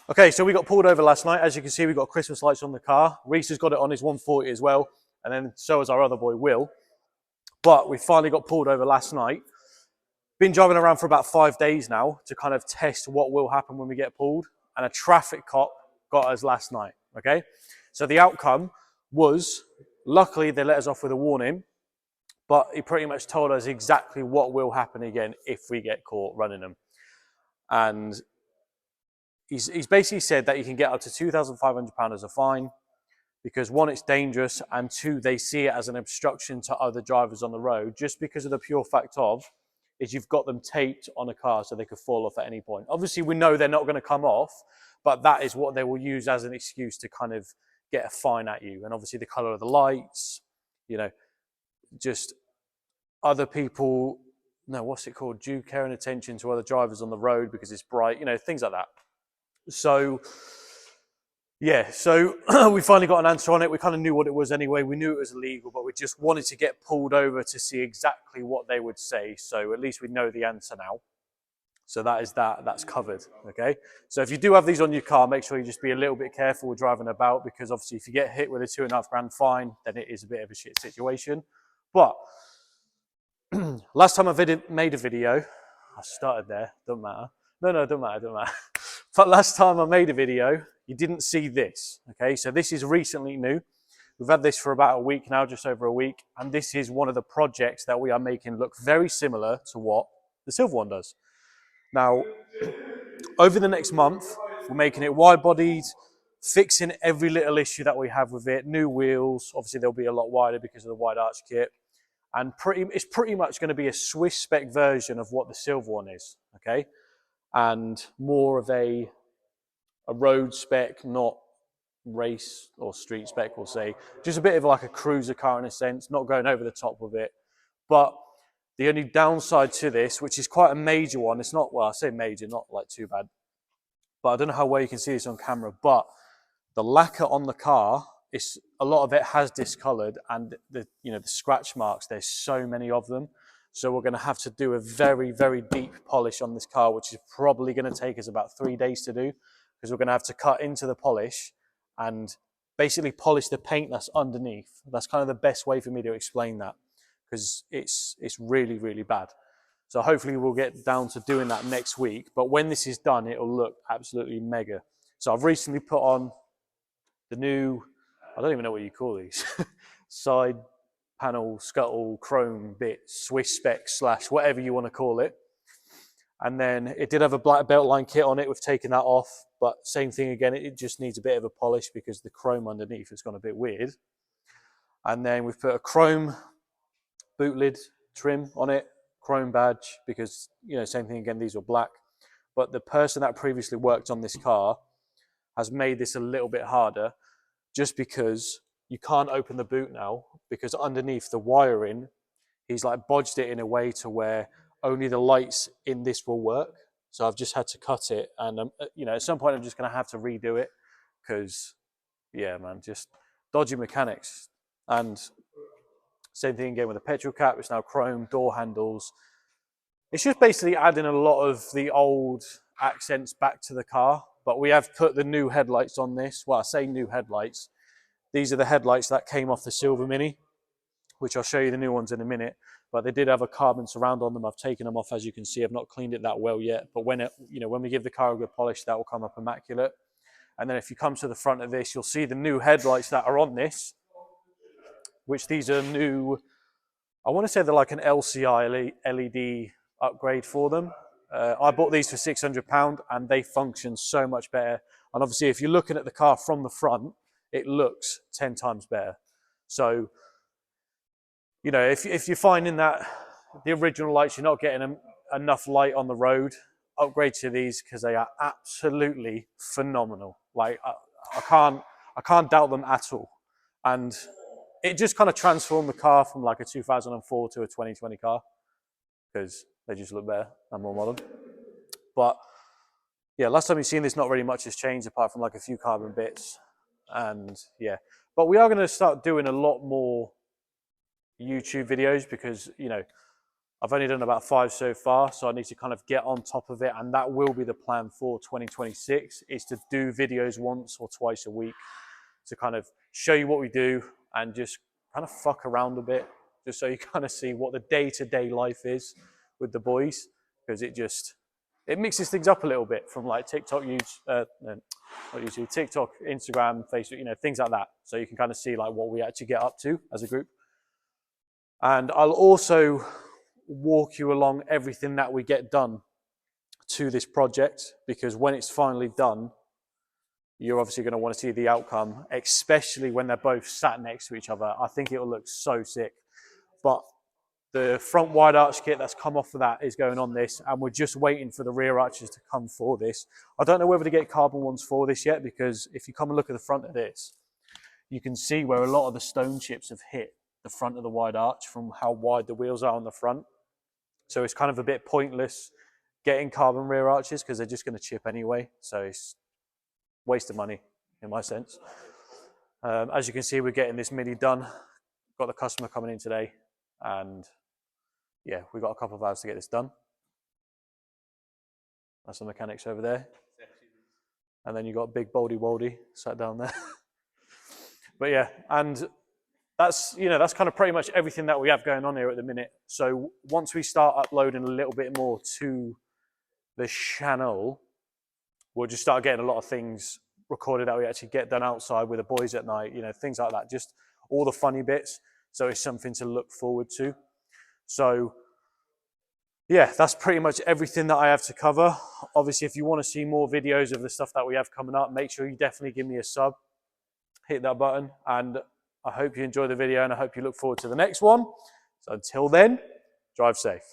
Okay, so we got pulled over last night. As you can see, we got Christmas lights on the car. Reese has got it on his 140 as well, and then so has our other boy, Will. But we finally got pulled over last night. Been driving around for about 5 days now to kind of test what will happen when we get pulled, and a traffic cop got us last night, okay? So the outcome was, luckily they let us off with a warning, but he pretty much told us exactly what will happen again if we get caught running them. And he's basically said that you can get up to £2,500 as a fine because one, it's dangerous, and two, they see it as an obstruction to other drivers on the road just because of the pure fact of is you've got them taped on a car so they could fall off at any point. Obviously, we know they're not going to come off, but that is what they will use as an excuse to kind of get a fine at you. And obviously the color of the lights, you know, just other people, no, what's it called? Due care and attention to other drivers on the road because it's bright, you know, things like that. So, yeah, so we finally got an answer on it. We kind of knew what it was anyway. We knew it was illegal, but we just wanted to get pulled over to see exactly what they would say. So at least we know the answer now. So that is that, that's covered, okay? So if you do have these on your car, make sure you just be a little bit careful with driving about because obviously if you get hit with a £2.5 fine, then it is a bit of a shit situation. But last time I made a video, I started there, don't matter. No, don't matter. But last time I made a video, you didn't see this, okay? So this is recently new. We've had this for about a week now, just over a week, and this is one of the projects that we are making look very similar to what the silver one does. Now, over the next month, we're making it wide-bodied, fixing every little issue that we have with it, new wheels, obviously they'll be a lot wider because of the wide arch kit, and it's pretty much going to be a Swiss spec version of what the silver one is, okay? And more of a road spec, not race or street spec, we'll say. Just a bit of like a cruiser car in a sense, not going over the top with it. But the only downside to this, which is quite a major one, it's not, well, I say major, not like too bad, but I don't know how well you can see this on camera, but the lacquer on the car, a lot of it has discolored, and the scratch marks, there's so many of them. So we're going to have to do a very, very deep polish on this car, which is probably going to take us about 3 days to do, because we're going to have to cut into the polish and basically polish the paint that's underneath. That's kind of the best way for me to explain that, because it's really, really bad. So hopefully we'll get down to doing that next week. But when this is done, it'll look absolutely mega. So I've recently put on the new, I don't even know what you call these, side panel, scuttle, chrome bit, Swiss spec / whatever you want to call it. And then it did have a black belt line kit on it. We've taken that off, but same thing again. It just needs a bit of a polish because the chrome underneath has gone a bit weird. And then we've put a chrome boot lid trim on it, chrome badge, because, same thing again, these were black. But the person that previously worked on this car has made this a little bit harder just because you can't open the boot now, because underneath the wiring, he's like bodged it in a way to where only the lights in this will work. So I've just had to cut it, and at some point I'm just going to have to redo it because, yeah, man, just dodgy mechanics. And same thing again with the petrol cap. It's now chrome, door handles. It's just basically adding a lot of the old accents back to the car. But we have put the new headlights on this. Well, I say new headlights. These are the headlights that came off the Silver Mini, which I'll show you the new ones in a minute. But they did have a carbon surround on them. I've taken them off, as you can see. I've not cleaned it that well yet. But when we give the car a good polish, that will come up immaculate. And then if you come to the front of this, you'll see the new headlights that are on this, which these are new. I want to say they're like an LCI LED upgrade for them. I bought these for £600 and they function so much better. And obviously, if you're looking at the car from the front, it looks 10 times better. So, if you're finding that the original lights, you're not getting enough light on the road, upgrade to these because they are absolutely phenomenal. Like, I can't doubt them at all. And it just kind of transformed the car from like a 2004 to a 2020 car because they just look better and more modern. But yeah, last time you've seen this, not really much has changed apart from like a few carbon bits. And yeah, but we are going to start doing a lot more YouTube videos because, I've only done about 5 so far, so I need to kind of get on top of it, and that will be the plan for 2026, is to do videos once or twice a week to kind of show you what we do and just kind of fuck around a bit, just so you kind of see what the day-to-day life is with the boys, because it mixes things up a little bit from like TikTok, TikTok, Instagram, Facebook, things like that. So you can kind of see like what we actually get up to as a group. And I'll also walk you along everything that we get done to this project, because when it's finally done, you're obviously going to want to see the outcome, especially when they're both sat next to each other. I think it will look so sick. But the front wide arch kit that's come off of that is going on this, and we're just waiting for the rear arches to come for this. I don't know whether to get carbon ones for this yet, because if you come and look at the front of this, you can see where a lot of the stone chips have hit the front of the wide arch from how wide the wheels are on the front. So it's kind of a bit pointless getting carbon rear arches, because they're just going to chip anyway. So it's waste of money in my sense. As you can see, we're getting this mini done. Got the customer coming in today, and yeah, we've got a couple of hours to get this done. That's the mechanics over there. And then you've got Big Boldy Woldy sat down there. But yeah, and that's kind of pretty much everything that we have going on here at the minute. So once we start uploading a little bit more to the channel, we'll just start getting a lot of things recorded that we actually get done outside with the boys at night, things like that, just all the funny bits. So it's something to look forward to. So yeah, that's pretty much everything that I have to cover. Obviously, if you want to see more videos of the stuff that we have coming up, make sure you definitely give me a sub, hit that button, and I hope you enjoy the video, and I hope you look forward to the next one. So until then, drive safe.